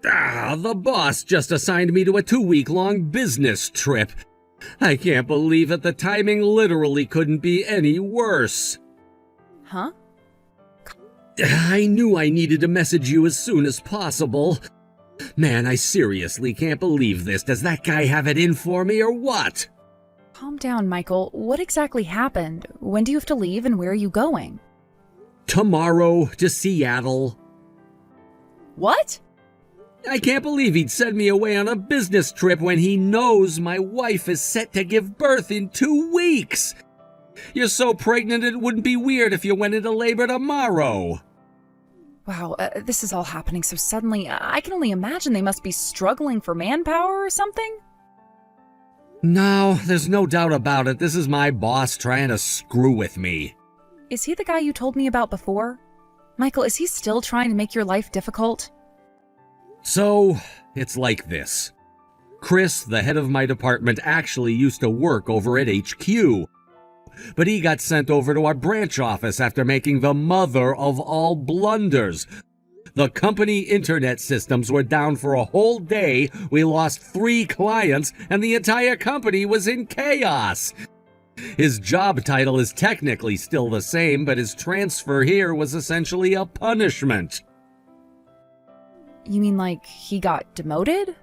The boss just assigned me to a 2-week-long business trip. I can't believe it. The timing literally couldn't be any worse. Huh? I knew I needed to message you as soon as possible. Man, I seriously can't believe this. Does that guy have it in for me or what? Calm down, Michael. What exactly happened? When do you have to leave and where are you going? Tomorrow to Seattle. What? I can't believe he'd send me away on a business trip when he knows my wife is set to give birth in 2 weeks. You're so pregnant it wouldn't be weird if you went into labor tomorrow. Wow, this is all happening so suddenly. I can only imagine they must be struggling for manpower or something. No, there's no doubt about it. This is my boss trying to screw with me. Is he the guy you told me about before? Michael, is he still trying to make your life difficult? So, it's like this. Chris, the head of my department, actually used to work over at HQ. But he got sent over to our branch office after making the mother of all blunders. The company internet systems were down for a whole day, we lost 3 clients, and the entire company was in chaos. His job title is technically still the same, but his transfer here was essentially a punishment. You mean like he got demoted?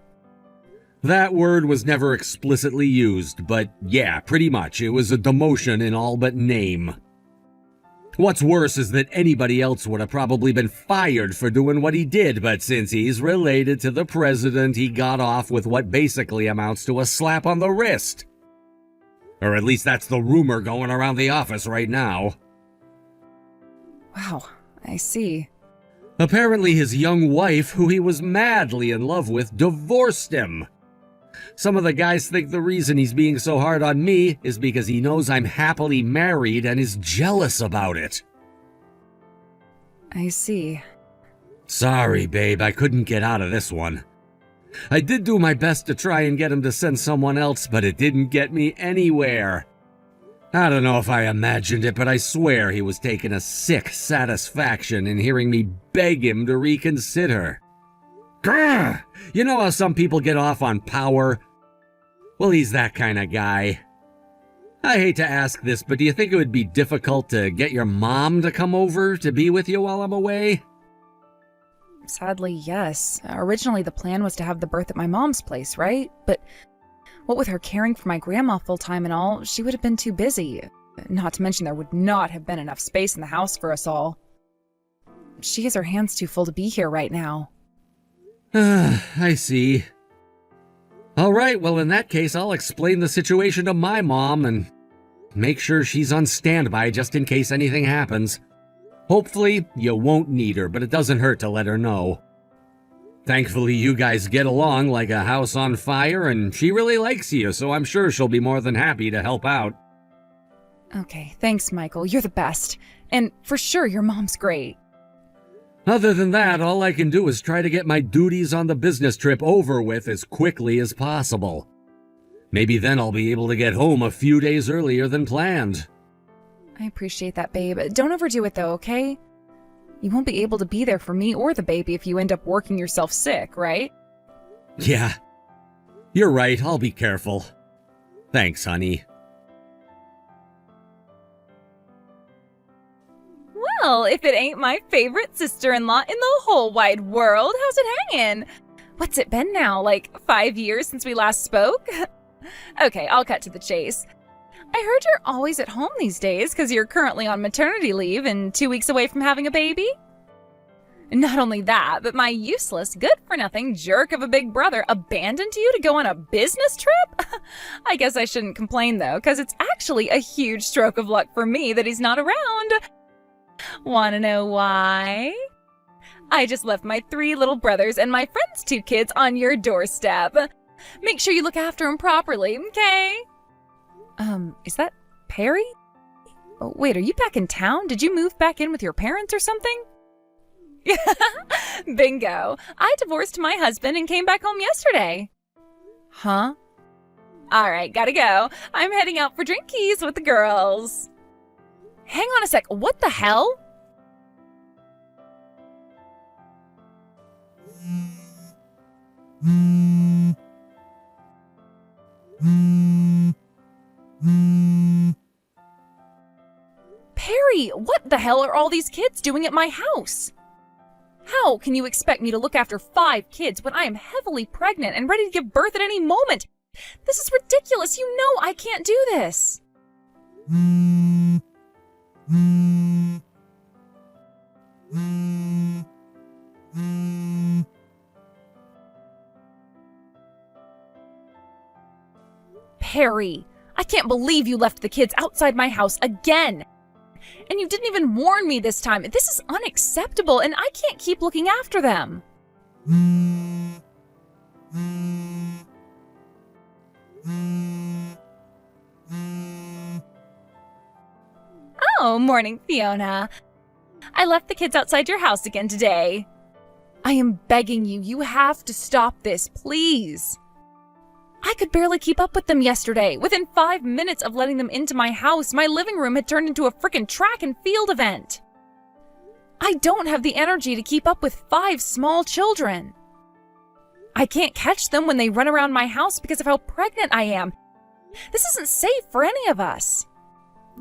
That word was never explicitly used, but yeah, pretty much. It was a demotion in all but name. What's worse is that anybody else would have probably been fired for doing what he did, but since he's related to the president, he got off with what basically amounts to a slap on the wrist. Or at least that's the rumor going around the office right now. Wow, I see. Apparently his young wife, who he was madly in love with, divorced him. Some of the guys think the reason he's being so hard on me is because he knows I'm happily married and is jealous about it. I see. Sorry, babe, I couldn't get out of this one. I did do my best to try and get him to send someone else, but it didn't get me anywhere. I don't know if I imagined it, but I swear he was taking a sick satisfaction in hearing me beg him to reconsider. Grr! You know how some people get off on power? Well, he's that kind of guy. I hate to ask this, but do you think it would be difficult to get your mom to come over to be with you while I'm away? Sadly, yes. Originally, the plan was to have the birth at my mom's place, right? But what with her caring for my grandma full-time and all, she would have been too busy. Not to mention there would not have been enough space in the house for us all. She has her hands too full to be here right now. I see. All right, well, in that case, I'll explain the situation to my mom and make sure she's on standby just in case anything happens. Hopefully, you won't need her, but it doesn't hurt to let her know. Thankfully, you guys get along like a house on fire, and she really likes you, so I'm sure she'll be more than happy to help out. Okay, thanks, Michael. You're the best. And for sure, your mom's great. Other than that, all I can do is try to get my duties on the business trip over with as quickly as possible. Maybe then I'll be able to get home a few days earlier than planned. I appreciate that, babe. Don't overdo it, though, okay? You won't be able to be there for me or the baby if you end up working yourself sick, right? Yeah. You're right, I'll be careful. Thanks, honey. Well, if it ain't my favorite sister-in-law in the whole wide world, how's it hanging? What's it been now, like 5 years since we last spoke? Okay, I'll cut to the chase. I heard you're always at home these days because you're currently on maternity leave and 2 weeks away from having a baby. Not only that, but my useless, good-for-nothing jerk of a big brother abandoned you to go on a business trip? I guess I shouldn't complain, though, because it's actually a huge stroke of luck for me that he's not around. Wanna know why? I just left my 3 little brothers and my friend's 2 kids on your doorstep. Make sure you look after them properly, okay? Is that Perry? Oh, wait, are you back in town? Did you move back in with your parents or something? Bingo. I divorced my husband and came back home yesterday. Huh? All right, gotta go. I'm heading out for drinkies with the girls. Hang on a sec. What the hell? what the hell are all these kids doing at my house? How can you expect me to look after 5 kids when I am heavily pregnant and ready to give birth at any moment? This is ridiculous. You know I can't do this. Perry, I can't believe you left the kids outside my house again. And you didn't even warn me this time. This is unacceptable, and I can't keep looking after them. Oh, morning, Fiona. I left the kids outside your house again today. I am begging you, you have to stop this, please. I could barely keep up with them yesterday. Within 5 minutes of letting them into my house, my living room had turned into a frickin' track and field event. I don't have the energy to keep up with 5 small children. I can't catch them when they run around my house because of how pregnant I am. This isn't safe for any of us.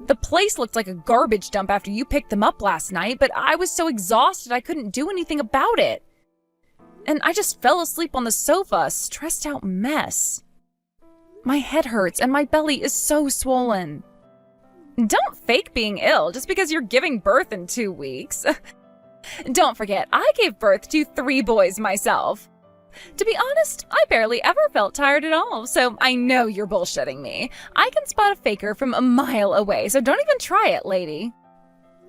The place looked like a garbage dump after you picked them up last night, but I was so exhausted I couldn't do anything about it. And I just fell asleep on the sofa, a stressed out mess. My head hurts and my belly is so swollen. Don't fake being ill just because you're giving birth in 2 weeks. Don't forget, I gave birth to 3 boys myself. To be honest, I barely ever felt tired at all, so I know you're bullshitting me. I can spot a faker from a mile away, so don't even try it, lady.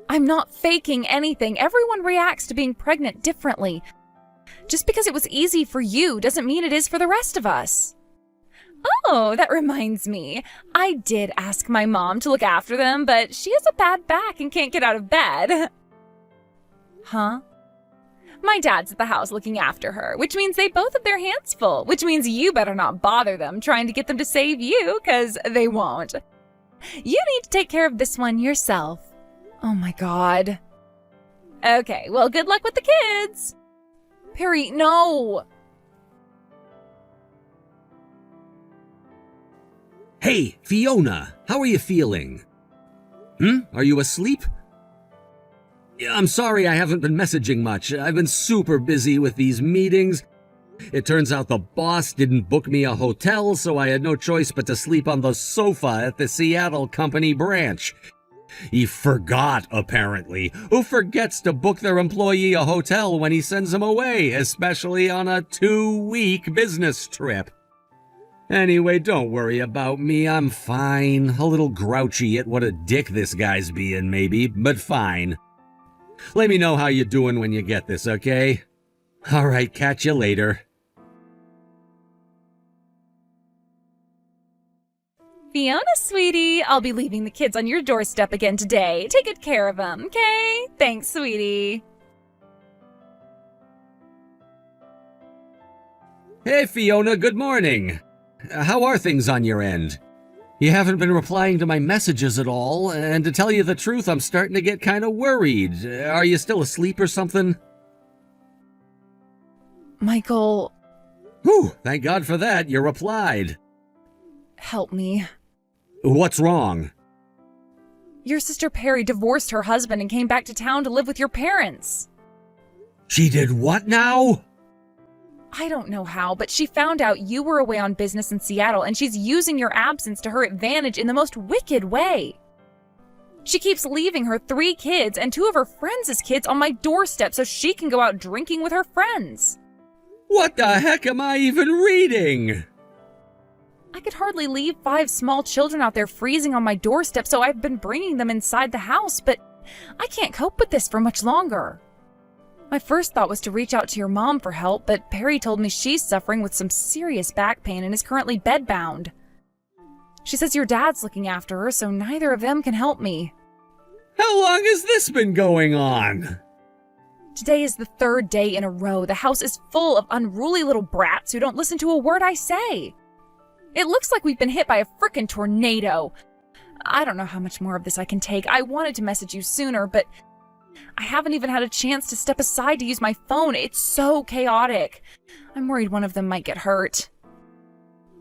I'm not faking anything. Everyone reacts to being pregnant differently. Just because it was easy for you doesn't mean it is for the rest of us. Oh, that reminds me. I did ask my mom to look after them, but she has a bad back and can't get out of bed. Huh? My dad's at the house looking after her, which means they both have their hands full, which means you better not bother them trying to get them to save you, because they won't. You need to take care of this one yourself. Oh my God. Okay, well, good luck with the kids. Perry, no. Hey, Fiona, how are you feeling? Are you asleep? I'm sorry I haven't been messaging much. I've been super busy with these meetings. It turns out the boss didn't book me a hotel, so I had no choice but to sleep on the sofa at the Seattle company branch. He forgot, apparently. Who forgets to book their employee a hotel when he sends them away, especially on a 2-week business trip? Anyway, don't worry about me. I'm fine. A little grouchy at what a dick this guy's being, maybe, but fine. Let me know how you're doing when you get this, okay? All right, catch you later. Fiona, sweetie, I'll be leaving the kids on your doorstep again today. Take good care of them, okay? Thanks, sweetie. Hey, Fiona, good morning. How are things on your end? You haven't been replying to my messages at all, and to tell you the truth, I'm starting to get kind of worried. Are you still asleep or something? Michael... Whew, thank God for that, you replied. Help me. What's wrong? Your sister Perry divorced her husband and came back to town to live with your parents. She did what now? I don't know how, but she found out you were away on business in Seattle, and she's using your absence to her advantage in the most wicked way. She keeps leaving her 3 kids and 2 of her friends' kids on my doorstep so she can go out drinking with her friends. What the heck am I even reading? I could hardly leave 5 small children out there freezing on my doorstep, so I've been bringing them inside the house, but I can't cope with this for much longer. My first thought was to reach out to your mom for help, but Perry told me she's suffering with some serious back pain and is currently bedbound. She says your dad's looking after her, so neither of them can help me. How long has this been going on? Today is the 3rd day in a row. The house is full of unruly little brats who don't listen to a word I say. It looks like we've been hit by a frickin' tornado. I don't know how much more of this I can take. I wanted to message you sooner, but I haven't even had a chance to step aside to use my phone. It's so chaotic. I'm worried one of them might get hurt.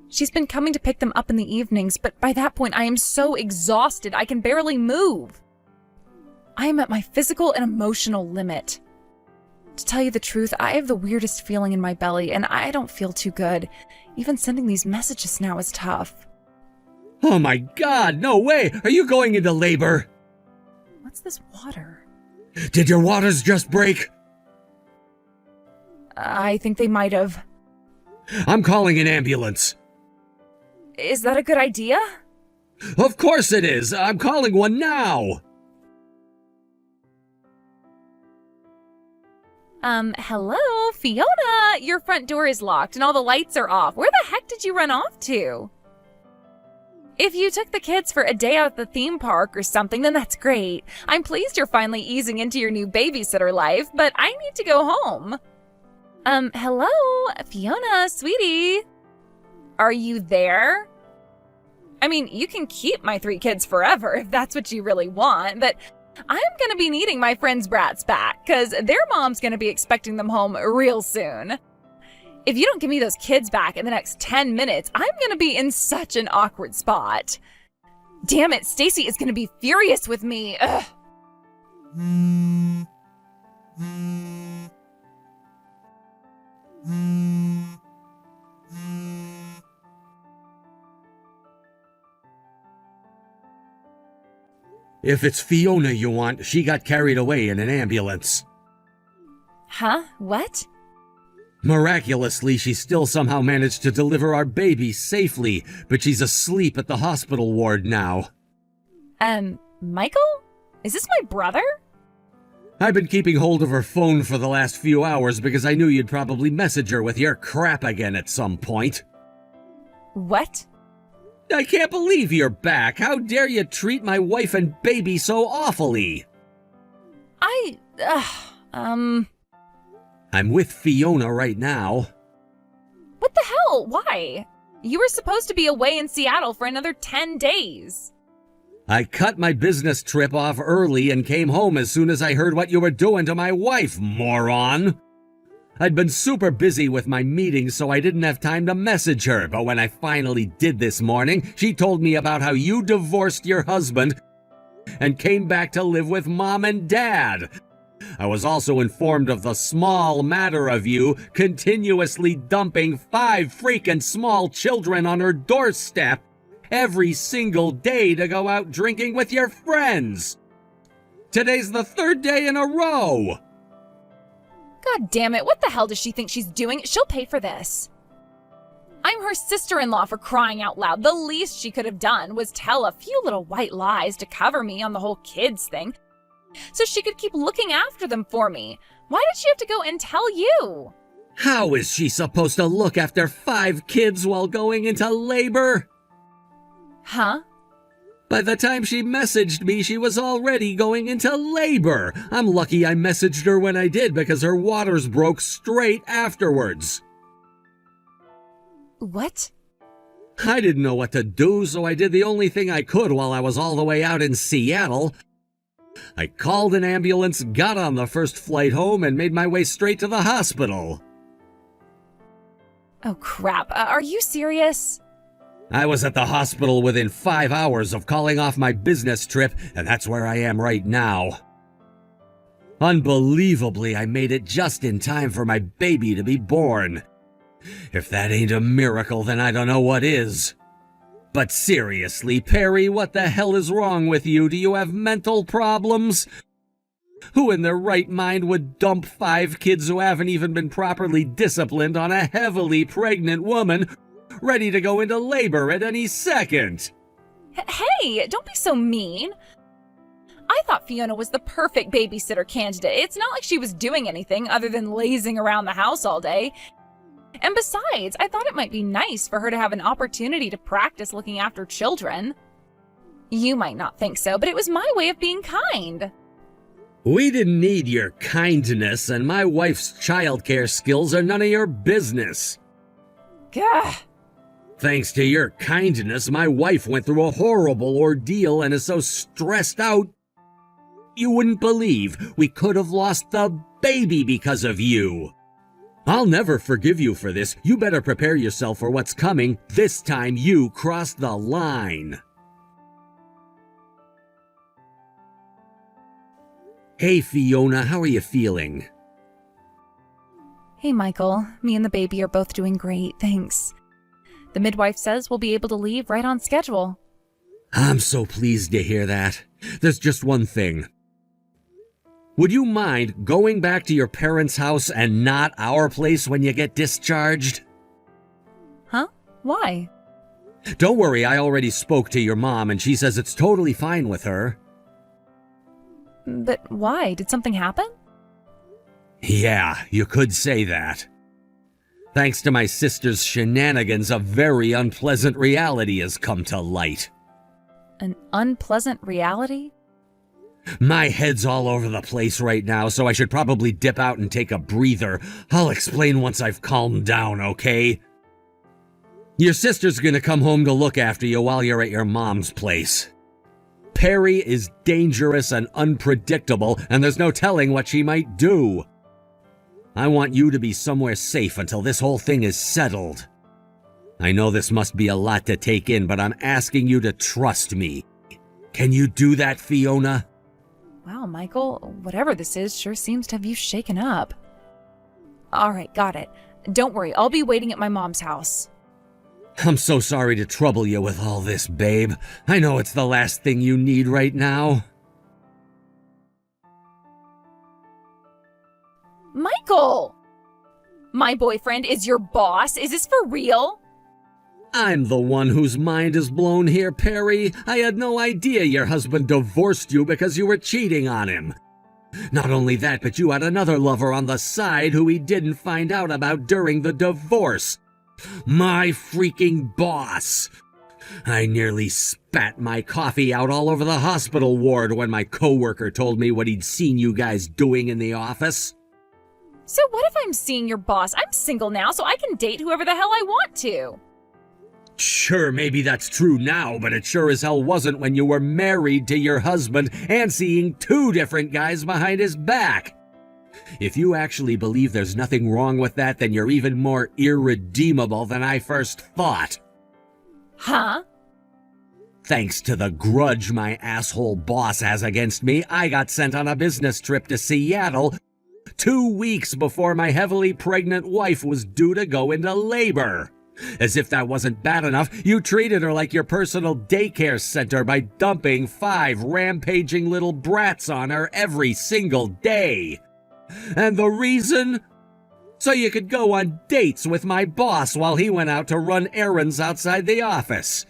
She's been coming to pick them up in the evenings, but by that point I am so exhausted I can barely move. I am at my physical and emotional limit. To tell you the truth, I have the weirdest feeling in my belly, and I don't feel too good. Even sending these messages now is tough. Oh my God, no way! Are you going into labor? What's this water? Did your waters just break? I think they might have. I'm calling an ambulance. Is that a good idea? Of course it is! I'm calling one now! Hello, Fiona? Your front door is locked and all the lights are off. Where the heck did you run off to? If you took the kids for a day out at the theme park or something, then that's great. I'm pleased you're finally easing into your new babysitter life, but I need to go home. Hello, Fiona, sweetie. Are you there? I mean, you can keep my 3 kids forever if that's what you really want, but I'm gonna be needing my friends' brats back, because their mom's gonna be expecting them home real soon. If you don't give me those kids back in the next 10 minutes, I'm gonna be in such an awkward spot. Damn it, Stacy is gonna be furious with me. Ugh. If it's Fiona you want, she got carried away in an ambulance. Huh? What? Miraculously, she still somehow managed to deliver our baby safely, but she's asleep at the hospital ward now. Michael? Is this my brother? I've been keeping hold of her phone for the last few hours because I knew you'd probably message her with your crap again at some point. What? I can't believe you're back. How dare you treat my wife and baby so awfully? I'm with Fiona right now. What the hell? Why? You were supposed to be away in Seattle for another 10 days. I cut my business trip off early and came home as soon as I heard what you were doing to my wife, moron. I'd been super busy with my meetings, so I didn't have time to message her, but when I finally did this morning, she told me about how you divorced your husband and came back to live with Mom and Dad. I was also informed of the small matter of you continuously dumping 5 freaking small children on her doorstep every single day to go out drinking with your friends. Today's the 3rd day in a row. God damn it, what the hell does she think she's doing? She'll pay for this. I'm her sister-in-law, for crying out loud. The least she could have done was tell a few little white lies to cover me on the whole kids thing, so she could keep looking after them for me. Why did she have to go and tell you? How is she supposed to look after 5 kids while going into labor? Huh? By the time she messaged me, she was already going into labor. I'm lucky I messaged her when I did because her waters broke straight afterwards. What? I didn't know what to do, so I did the only thing I could while I was all the way out in Seattle. I called an ambulance, got on the first flight home, and made my way straight to the hospital. Oh crap, are you serious? I was at the hospital within 5 hours of calling off my business trip, and that's where I am right now. Unbelievably, I made it just in time for my baby to be born. If that ain't a miracle, then I don't know what is. But seriously, Perry, what the hell is wrong with you? Do you have mental problems? Who in their right mind would dump 5 kids who haven't even been properly disciplined on a heavily pregnant woman ready to go into labor at any second? Hey, don't be so mean. I thought Fiona was the perfect babysitter candidate. It's not like she was doing anything other than lazing around the house all day. And besides, I thought it might be nice for her to have an opportunity to practice looking after children. You might not think so, but it was my way of being kind. We didn't need your kindness, and my wife's childcare skills are none of your business. Gah. Thanks to your kindness, my wife went through a horrible ordeal and is so stressed out, you wouldn't believe we could have lost the baby because of you. I'll never forgive you for this. You better prepare yourself for what's coming. This time you crossed the line. Hey Fiona, how are you feeling? Hey, Michael. Me and the baby are both doing great, thanks. The midwife says we'll be able to leave right on schedule. I'm so pleased to hear that. There's just one thing. Would you mind going back to your parents' house and not our place when you get discharged? Huh? Why? Don't worry, I already spoke to your mom and she says it's totally fine with her. But why? Did something happen? Yeah, you could say that. Thanks to my sister's shenanigans, a very unpleasant reality has come to light. An unpleasant reality? My head's all over the place right now, so I should probably dip out and take a breather. I'll explain once I've calmed down, okay? Your sister's gonna come home to look after you while you're at your mom's place. Perry is dangerous and unpredictable, and there's no telling what she might do. I want you to be somewhere safe until this whole thing is settled. I know this must be a lot to take in, but I'm asking you to trust me. Can you do that, Fiona? Wow, Michael, whatever this is sure seems to have you shaken up. All right, got it. Don't worry, I'll be waiting at my mom's house. I'm so sorry to trouble you with all this, babe. I know it's the last thing you need right now. Michael! My boyfriend is your boss? Is this for real? I'm the one whose mind is blown here, Perry. I had no idea your husband divorced you because you were cheating on him. Not only that, but you had another lover on the side who he didn't find out about during the divorce. My freaking boss. I nearly spat my coffee out all over the hospital ward when my coworker told me what he'd seen you guys doing in the office. So what if I'm seeing your boss? I'm single now, so I can date whoever the hell I want to. Sure, maybe that's true now, but it sure as hell wasn't when you were married to your husband and seeing two different guys behind his back. If you actually believe there's nothing wrong with that, then you're even more irredeemable than I first thought. Huh? Thanks to the grudge my asshole boss has against me, I got sent on a business trip to Seattle 2 weeks before my heavily pregnant wife was due to go into labor. As if that wasn't bad enough, you treated her like your personal daycare center by dumping 5 rampaging little brats on her every single day. And the reason? So you could go on dates with my boss while he went out to run errands outside the office.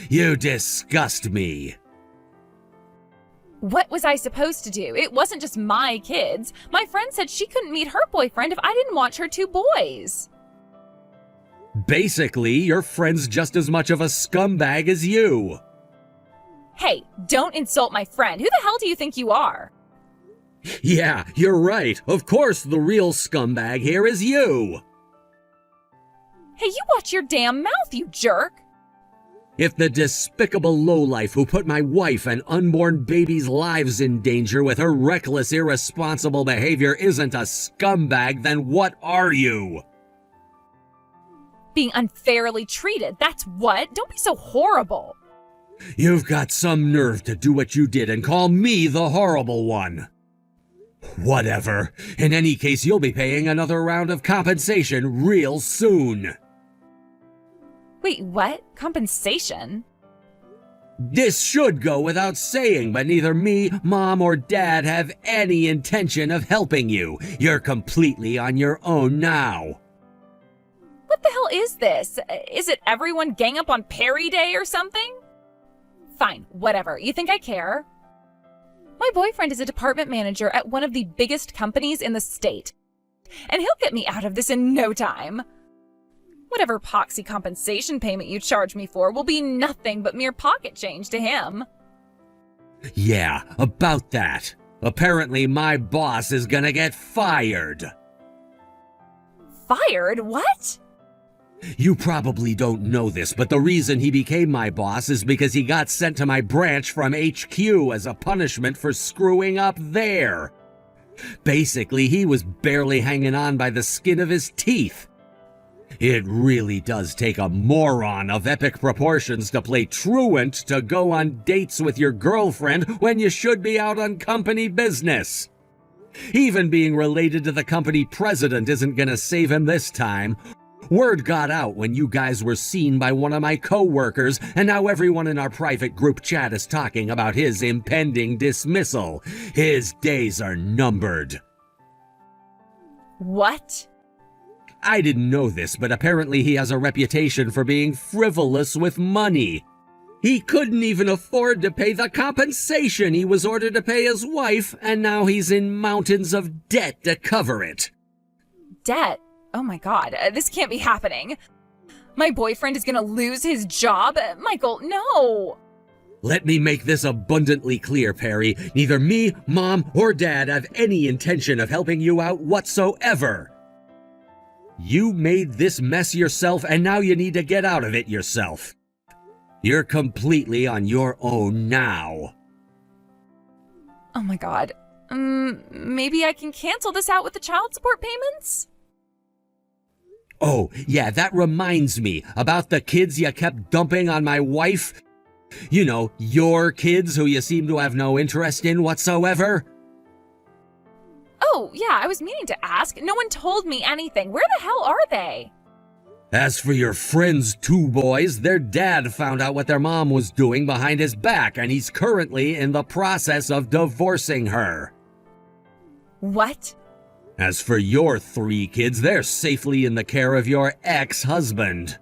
You disgust me. What was I supposed to do? It wasn't just my kids. My friend said she couldn't meet her boyfriend if I didn't watch her 2 boys. Basically, your friend's just as much of a scumbag as you. Hey, don't insult my friend. Who the hell do you think you are? Yeah, you're right. Of course the real scumbag here is you. Hey, you watch your damn mouth, you jerk. If the despicable lowlife who put my wife and unborn baby's lives in danger with her reckless, irresponsible behavior isn't a scumbag, then what are you? Being unfairly treated, that's what. Don't be so horrible. You've got some nerve to do what you did and call me the horrible one. Whatever. In any case, you'll be paying another round of compensation real soon. Wait, what? Compensation? This should go without saying, but neither me, Mom, or Dad have any intention of helping you. You're completely on your own now. What the hell is this? Is it everyone gang up on Perry Day or something? Fine, whatever. You think I care? My boyfriend is a department manager at one of the biggest companies in the state. And he'll get me out of this in no time. Whatever poxy compensation payment you charge me for will be nothing but mere pocket change to him. Yeah, about that. Apparently my boss is gonna get fired. Fired? What? You probably don't know this, but the reason he became my boss is because he got sent to my branch from HQ as a punishment for screwing up there. Basically, he was barely hanging on by the skin of his teeth. It really does take a moron of epic proportions to play truant to go on dates with your girlfriend when you should be out on company business. Even being related to the company president isn't gonna save him this time. Word got out when you guys were seen by one of my co-workers, and now everyone in our private group chat is talking about his impending dismissal. His days are numbered. What? I didn't know this, but apparently he has a reputation for being frivolous with money. He couldn't even afford to pay the compensation he was ordered to pay his wife, and now he's in mountains of debt to cover it. Debt? Oh my god, this can't be happening. My boyfriend is gonna lose his job? Michael, no! Let me make this abundantly clear, Perry. Neither me, Mom, or Dad have any intention of helping you out whatsoever. You made this mess yourself, and now you need to get out of it yourself. You're completely on your own now. Oh my god. Maybe I can cancel this out with the child support payments? Oh, yeah, that reminds me about the kids you kept dumping on my wife. You know, your kids who you seem to have no interest in whatsoever. Oh, yeah, I was meaning to ask. No one told me anything. Where the hell are they? As for your friend's two boys, their dad found out what their mom was doing behind his back, and he's currently in the process of divorcing her. What? As for your three kids, they're safely in the care of your ex-husband.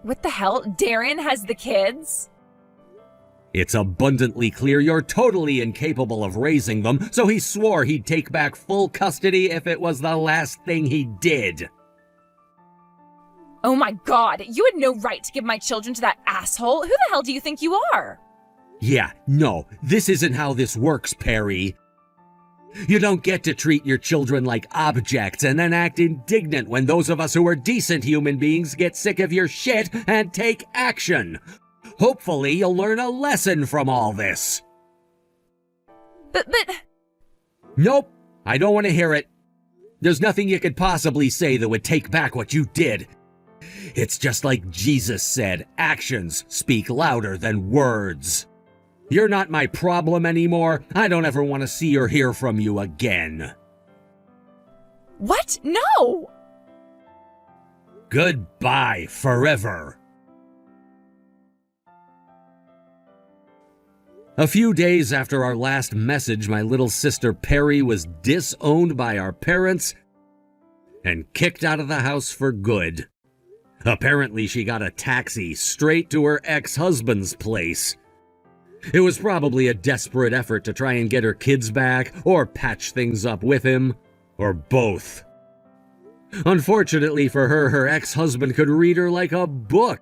What the hell? Darren has the kids? It's abundantly clear you're totally incapable of raising them, so he swore he'd take back full custody if it was the last thing he did. Oh my god, you had no right to give my children to that asshole. Who the hell do you think you are? Yeah, no, this isn't how this works, Perry. You don't get to treat your children like objects and then act indignant when those of us who are decent human beings get sick of your shit and take action. Hopefully you'll learn a lesson from all this. But... Nope, I don't want to hear it. There's nothing you could possibly say that would take back what you did. It's just like Jesus said, actions speak louder than words. You're not my problem anymore. I don't ever want to see or hear from you again. What? No! Goodbye forever. A few days after our last message, my little sister Perry was disowned by our parents and kicked out of the house for good. Apparently, she got a taxi straight to her ex-husband's place. It was probably a desperate effort to try and get her kids back, or patch things up with him, or both. Unfortunately for her, her ex-husband could read her like a book.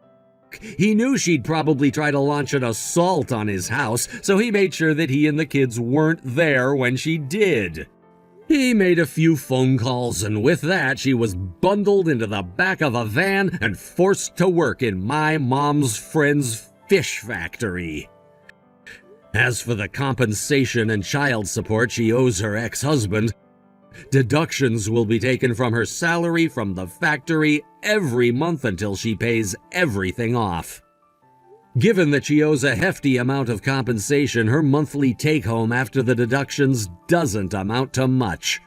He knew she'd probably try to launch an assault on his house, so he made sure that he and the kids weren't there when she did. He made a few phone calls, and with that, she was bundled into the back of a van and forced to work in my mom's friend's fish factory. As for the compensation and child support she owes her ex-husband, deductions will be taken from her salary from the factory every month until she pays everything off. Given that she owes a hefty amount of compensation, her monthly take-home after the deductions doesn't amount to much.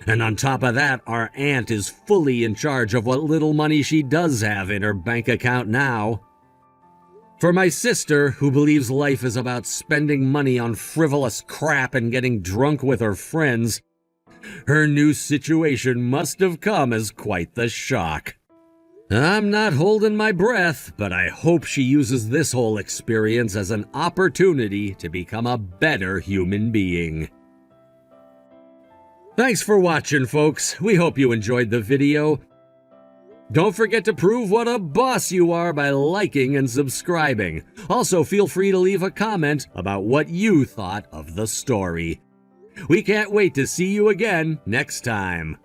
And on top of that, our aunt is fully in charge of what little money she does have in her bank account now. For my sister, who believes life is about spending money on frivolous crap and getting drunk with her friends, her new situation must have come as quite the shock. I'm not holding my breath, but I hope she uses this whole experience as an opportunity to become a better human being. Thanks for watching, folks. We hope you enjoyed the video. Don't forget to prove what a boss you are by liking and subscribing. Also, feel free to leave a comment about what you thought of the story. We can't wait to see you again next time.